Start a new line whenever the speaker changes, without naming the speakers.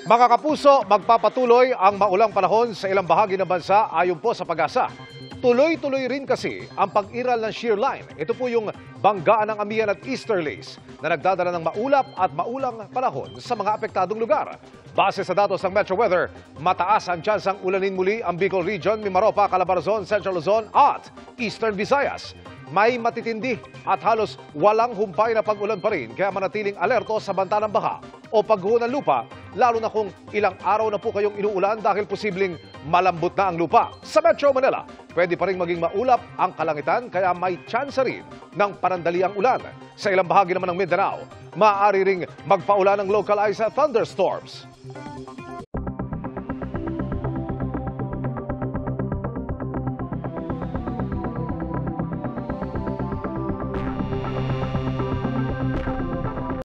Mga kapuso, magpapatuloy ang maulang panahon sa ilang bahagi ng bansa ayon po sa Pag-asa. Tuloy-tuloy rin kasi ang pag-iral ng shear line. Ito po yung banggaan ng Amihan at Easterlies na nagdadala ng maulap at maulang panahon sa mga apektadong lugar. Base sa datos ng Metro Weather, mataas ang tsansang ulanin muli ang Bicol Region, Mimaropa, Calabarzon, Central Luzon at Eastern Visayas. May matitindi at halos walang humpay na pag-ulan pa rin kaya manatiling alerto sa banta ng baha o pagguho ng lupa, lalo na kung ilang araw na po kayong inuulan dahil posibleng malambot na ang lupa. Sa Metro Manila, pwede pa rin maging maulap ang kalangitan kaya may tsansa rin ng panandaliang ulan. Sa ilang bahagi naman ng Mindanao, maaari ring magpaulan ng localized thunderstorms.